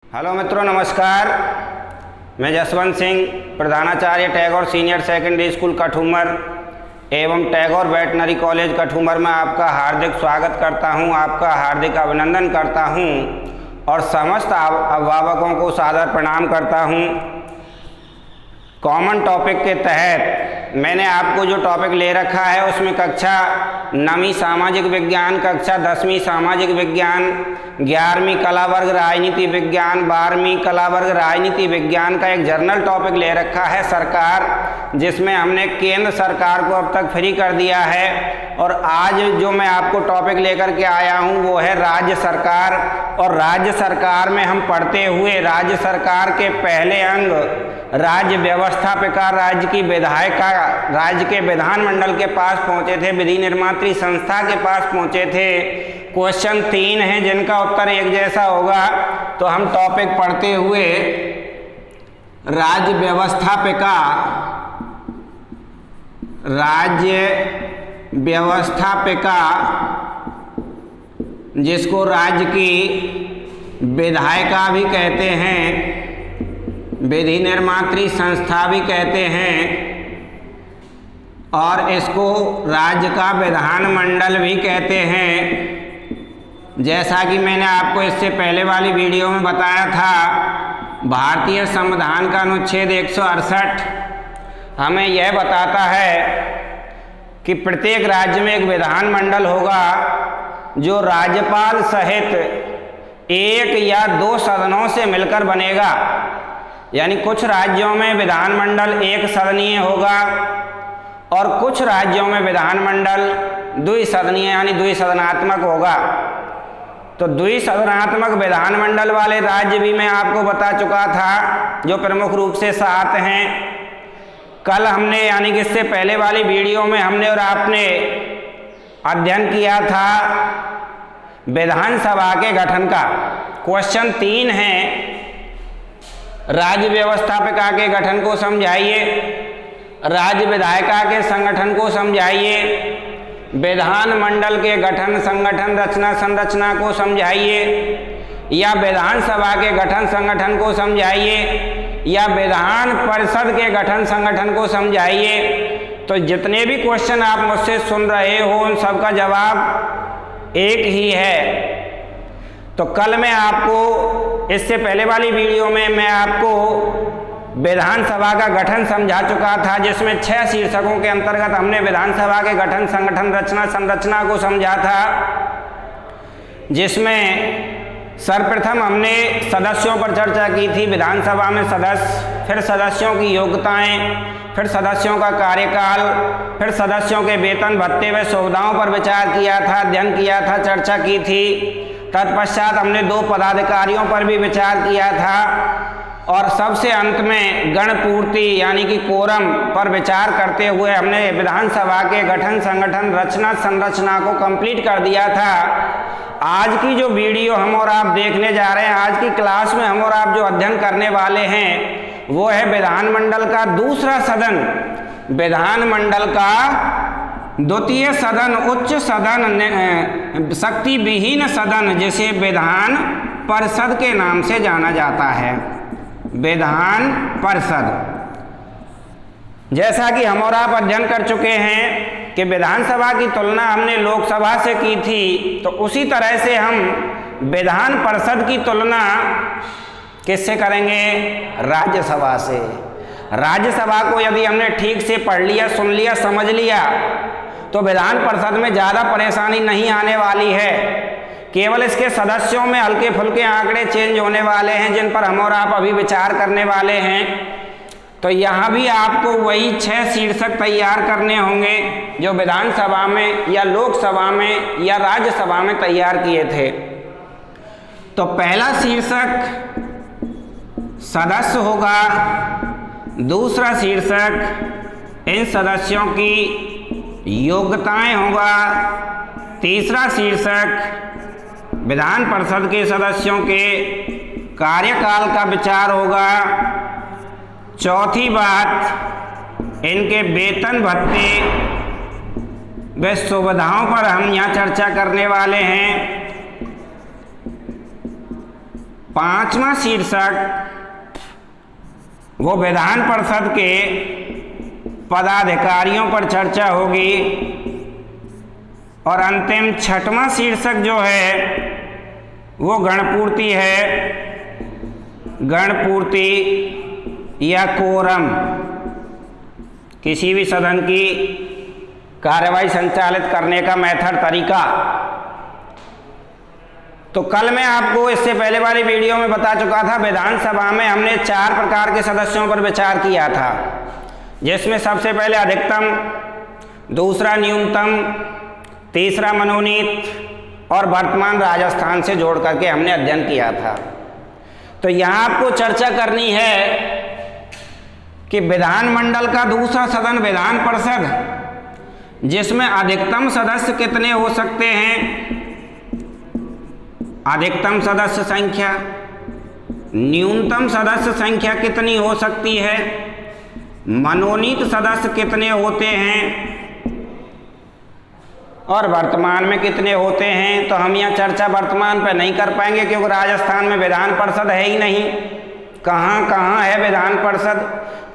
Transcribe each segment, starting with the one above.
Hello मित्रों, नमस्कार। मैं जसवंत सिंह, प्रधानाचार्य Tagore senior secondary school Kathumar एवं टैगोर वेटनरी कॉलेज कठूमर में आपका हार्दिक स्वागत करता हूं, आपका हार्दिक अभिनंदन करता हूं और समस्त अभिभावकों को सादर प्रणाम करता हूं। कॉमन टॉपिक के तहत मैंने आपको जो टॉपिक ले रखा है उसमें कक्षा 9वीं सामाजिक विज्ञान, कक्षा 10वीं सामाजिक विज्ञान, 11वीं कला वर्ग राजनीति विज्ञान, 12वीं कला वर्ग राजनीति विज्ञान का एक जर्नल टॉपिक ले रखा है सरकार, जिसमें हमने केंद्र सरकार को अब तक फ्री कर दिया है। और आज जो मैं आपको टॉपिक लेकर के आया हूं वो है राज्य सरकार। और राज्य सरकार में हम पढ़ते हुए राज्य सरकार के पहले अंग राज्य व्यवस्थापिका, राज्य की विधायिका, राज्य के विधानमंडल के पास पहुंचे थे, विधि निर्मात्री संस्था के पास पहुंचे थे। क्वेश्चन 3 है जिनका उत्तर एक जैसा होगा। तो हम टॉपिक पढ़ते हुए राज्य व्यवस्थापिका, राज्य व्यवस्थापिका जिसको राज्य की विधायिका भी कहते हैं, विधि निर्मात्री संस्था भी कहते हैं और इसको राज्य का विधानमंडल भी कहते हैं। जैसा कि मैंने आपको इससे पहले वाली वीडियो में बताया था, भारतीय संविधान का अनुच्छेद 168 हमें यह बताता है कि प्रत्येक राज्य में एक विधानमंडल होगा जो राज्यपाल सहित 1 या 2 सदनों से मिलकर बनेगा। यानी कुछ राज्यों में विधानमंडल 1 सदनीय होगा और कुछ राज्यों में विधानमंडल द्विसदनीय यानी द्विसदनात्मक होगा। तो द्विसदनात्मक विधानमंडल वाले राज्य भी मैं आपको बता चुका था, जो प्रमुख रूप से 7 हैं। कल हमने यानी कि इससे पहले वाली वीडियो में हमने और आपने अध्ययन किया था विधानसभा के गठन का। क्वेश्चन 3 है, राज्य व्यवस्थापिका के गठन को समझाइए, राज्य विधायिका के संगठन को समझाइए, विधानमंडल के गठन, संगठन, रचना, संरचना को समझाइए, या विधानसभा के गठन संगठन को समझाइए, या विधान परिषद के गठन संगठन को समझाइए। तो जितने भी क्वेश्चन आप मुझसे सुन रहे हो उन सब का जवाब एक ही है। तो कल मैं आपको इससे पहले वाली वीडियो में मैं आपको विधानसभा का गठन समझा चुका था, जिसमें 6 शीर्षकों के अंतर्गत हमने विधानसभा के गठन, संगठन, रचना, संरचना को समझा था। जिसमें सर्वप्रथम हमने सदस्यों पर चर्चा की थी, विधानसभा में सदस्य, फिर सदस्यों की योग्यताएं, फिर सदस्यों का कार्यकाल, फिर सदस्यों के वेतन भत्ते व सुविधाओं पर विचार किया था, अध्ययन किया था, चर्चा की थी। तत्पश्चात हमने 2 पदाधिकारियों पर भी विचार किया था और सबसे अंत में गणपूर्ति यानी कि कोरम पर विचार करते हुए हमने विधानसभा के गठन, संगठन, रचना, संरचना को कंप्लीट कर दिया था। आज की जो वीडियो हम और आप देखने जा रहे हैं, आज की क्लास में हम और आप जो अध्ययन करने वाले हैं वो है विधानमंडल का दूसरा सदन, विधानमंडल का द्वितीय सदन, उच्च सदन, शक्ति विहीन सदन, जिसे विधान परिषद के नाम से जाना जाता है, विधान परिषद। जैसा कि हम और आप अध्ययन कर चुके हैं कि विधानसभा की तुलना हमने लोकसभा से की थी, तो उसी तरह से हम विधान परिषद की तुलना किससे करेंगे? राज्यसभा से। राज्यसभा को यदि हमने ठीक से पढ़ लिया, सुन लिया, समझ लिया तो विधान परिषद में ज़्यादा परेशानी नहीं आने वाली है। केवल इसके सदस्यों में हल्के फुल्के आंकड़े चेंज होने वाले हैं, जिन पर हम और आप अभी विचार करने वाले हैं। तो यहाँ भी आपको वही 6 शीर्षक तैयार करने होंगे जो विधानसभा में या लोकसभा में या राज्यसभा में तैयार किए थे। तो पहला शीर्षक सदस्य होगा, दूसरा शीर्षक इन सदस्यों की योग्यताएं होगा, तीसरा शीर्षक विधान परिषद के सदस्यों के कार्यकाल का विचार होगा, चौथी बात इनके वेतन भत्ते व सुविधाओं पर हम यहाँ चर्चा करने वाले हैं, पांचवा शीर्षक वो विधान परिषद के पदाधिकारियों पर चर्चा होगी। और अंतिम छठवां शीर्षक जो है वो गणपूर्ति है, गणपूर्ति या कोरम, किसी भी सदन की कार्यवाही संचालित करने का मेथड, तरीका। तो कल मैं आपको इससे पहले वाली वीडियो में बता चुका था, विधानसभा में हमने 4 प्रकार के सदस्यों पर विचार किया था, जिसमें सबसे पहले अधिकतम, दूसरा न्यूनतम, तीसरा मनोनीत और वर्तमान राजस्थान से जोड़ करके हमने अध्ययन किया था। तो यहाँ आपको चर्चा करनी है कि विधानमंडल का दूसरा सदन विधान परिषद, जिसमें अधिकतम सदस्य कितने हो सकते हैं, अधिकतम सदस्य संख्या, न्यूनतम सदस्य संख्या कितनी हो सकती है, मनोनीत सदस्य कितने होते हैं और वर्तमान में कितने होते हैं। तो हम यहाँ चर्चा वर्तमान पर नहीं कर पाएंगे, क्योंकि राजस्थान में विधान परिषद है ही नहीं। कहाँ कहाँ है विधान परिषद,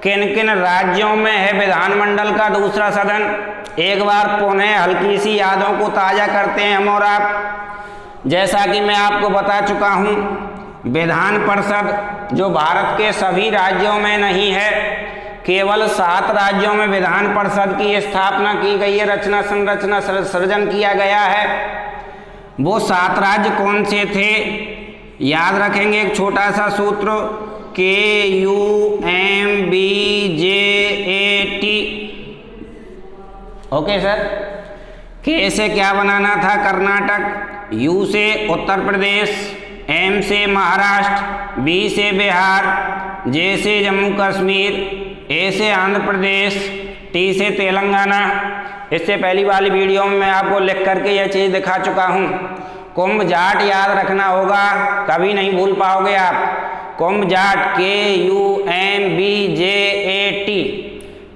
किन किन राज्यों में है विधानमंडल का दूसरा सदन। एक बार पुनः हल्की सी यादों को ताज़ा करते हैं हम और आप। जैसा कि मैं आपको बता चुका हूँ, विधान परिषद जो भारत के सभी राज्यों में नहीं है, केवल 7 राज्यों में विधान परिषद की स्थापना की गई है, रचना संरचना सृजन किया गया है। वो 7 राज्य कौन से थे, याद रखेंगे एक छोटा सा सूत्र, KUMBJAT। Okay sir. K से क्या बनाना था, कर्नाटक, U से उत्तर प्रदेश, M से महाराष्ट्र, B से बिहार, J से जम्मू कश्मीर, A से आंध्र प्रदेश, T से तेलंगाना। इससे पहली वाली वीडियो में मैं आपको लिख करके यह चीज़ दिखा चुका हूँ। कुंभ जाट याद रखना होगा, कभी नहीं भूल पाओगे आप। कुंभ जाट KUMBJAT।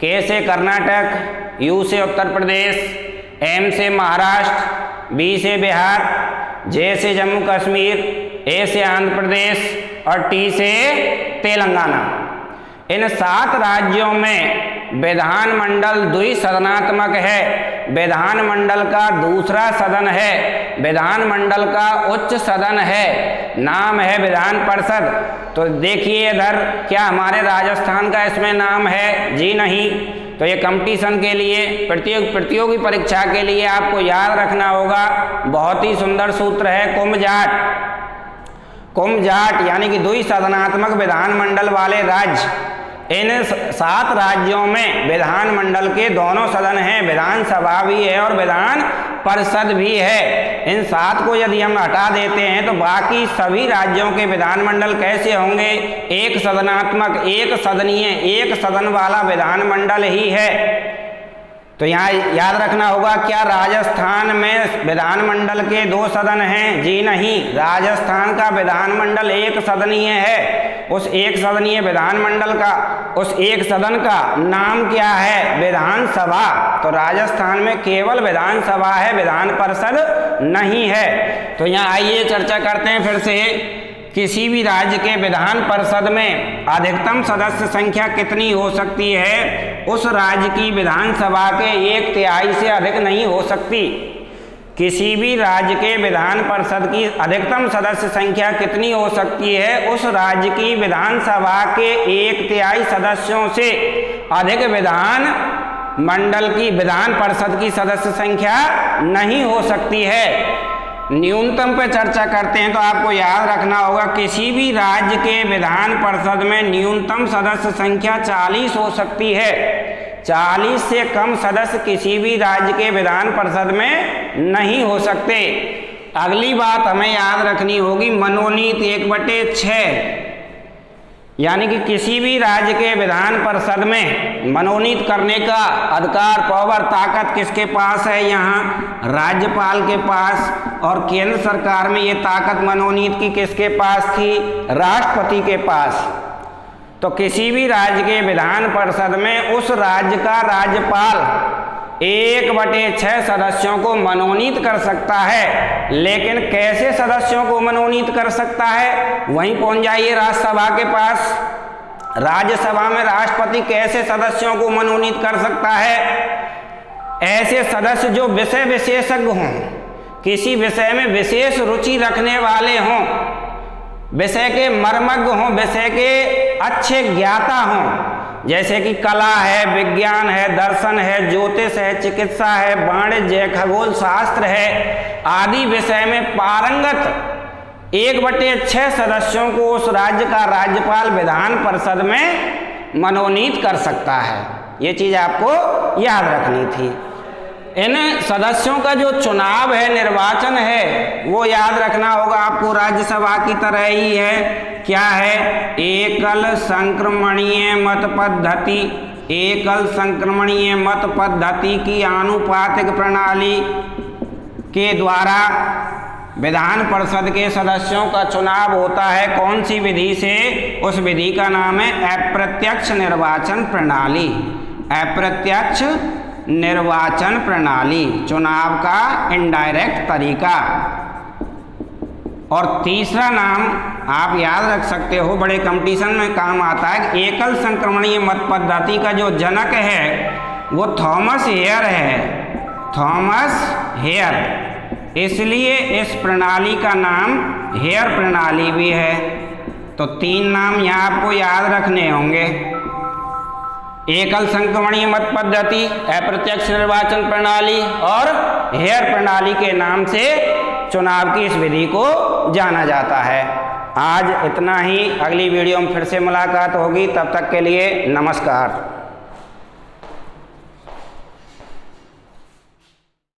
K से कर्नाटक, U से उत्तर प्रदेश, M से महाराष्ट्र, B से बिहार, J से जम्मू कश्मीर, A से आंध्र प्रदेश और T से तेलंगाना। इन 7 राज्यों में विधानमंडल द्विसदनात्मक है। विधानमंडल का दूसरा सदन है, विधानमंडल का उच्च सदन है, नाम है विधान परिषद। तो देखिए इधर, क्या हमारे राजस्थान का इसमें नाम है? जी नहीं। तो ये कंपटीशन के लिए, प्रतियोगी परीक्षा के लिए आपको याद रखना होगा। बहुत ही सुंदर सूत्र है, कुंभ जाट यानी कि द्विसदनात्मक विधानमंडल वाले राज्य। इन 7 राज्यों में विधानमंडल के दोनों सदन हैं, विधानसभा भी है और विधान परिषद भी है। इन 7 को यदि हम हटा देते हैं तो बाकी सभी राज्यों के विधानमंडल कैसे होंगे? एक सदनात्मक, एक सदनीय, एक सदन वाला विधानमंडल ही है। तो यहाँ याद रखना होगा, क्या राजस्थान में विधानमंडल के 2 सदन हैं? जी नहीं। राजस्थान का विधानमंडल एक सदनीय है। उस एक सदनीय विधानमंडल का, उस एक सदन का नाम क्या है? विधानसभा। तो राजस्थान में केवल विधानसभा है, विधान परिषद नहीं है। तो यहाँ आइए चर्चा करते हैं फिर से। किसी भी राज्य के विधान परिषद में अधिकतम सदस्य संख्या कितनी हो सकती है? उस राज्य की विधानसभा के 1/3 से अधिक नहीं हो सकती। किसी भी राज्य के विधान परिषद की अधिकतम सदस्य संख्या कितनी हो सकती है? उस राज्य की विधानसभा के 1/3 सदस्यों से अधिक विधान मंडल की, विधान परिषद की सदस्य संख्या नहीं हो सकती है। न्यूनतम पे चर्चा करते हैं तो आपको याद रखना होगा, किसी भी राज्य के विधान परिषद में न्यूनतम सदस्य संख्या 40 हो सकती है। 40 से कम सदस्य किसी भी राज्य के विधान परिषद में नहीं हो सकते। अगली बात हमें याद रखनी होगी, मनोनीत 1/6, यानी कि किसी भी राज्य के विधान परिषद में मनोनीत करने का अधिकार, पावर, ताकत किसके पास है? यहाँ राज्यपाल के पास। और केंद्र सरकार में ये ताकत मनोनीत की किसके पास थी? राष्ट्रपति के पास। तो किसी भी राज्य के विधान परिषद में उस राज्य का राज्यपाल 1/6 सदस्यों को मनोनीत कर सकता है। लेकिन कैसे सदस्यों को मनोनीत कर सकता है, वहीं पहुंच जाइए राज्यसभा के पास। राज्यसभा में राष्ट्रपति कैसे सदस्यों को मनोनीत कर सकता है? ऐसे सदस्य जो विषय विशेषज्ञ हों, किसी विषय में विशेष रुचि रखने वाले हों, विषय के मर्मज्ञ हों, विषय के अच्छे ज्ञाता हों, जैसे कि कला है, विज्ञान है, दर्शन है, ज्योतिष है, चिकित्सा है, वाणिज्य है, खगोल शास्त्र है, आदि विषय में पारंगत 1/6 सदस्यों को उस राज्य का राज्यपाल विधान परिषद में मनोनीत कर सकता है। ये चीज आपको याद रखनी थी। इन सदस्यों का जो चुनाव है, निर्वाचन है, वो याद रखना होगा आपको, राज्यसभा की तरह ही है। क्या है? एकल संक्रमणीय मत पद्धति। एकल संक्रमणीय मत पद्धति की आनुपातिक प्रणाली के द्वारा विधान परिषद के सदस्यों का चुनाव होता है। कौन सी विधि से? उस विधि का नाम है अप्रत्यक्ष निर्वाचन प्रणाली। अप्रत्यक्ष निर्वाचन प्रणाली, चुनाव का इनडायरेक्ट तरीका। और तीसरा नाम आप याद रख सकते हो, बड़े कंपटीशन में काम आता है। एकल संक्रमणीय मत पद्धति का जो जनक है वो थॉमस हेयर है। थॉमस हेयर, इसलिए इस प्रणाली का नाम हेयर प्रणाली भी है। तो 3 नाम यहाँ आपको याद रखने होंगे। एकल संक्रमणीय मत पद्धति, अप्रत्यक्ष निर्वाचन प्रणाली और हेयर प्रणाली के नाम से चुनाव की इस विधि को जाना जाता है। आज इतना ही। अगली वीडियो में फिर से मुलाकात होगी। तब तक के लिए नमस्कार।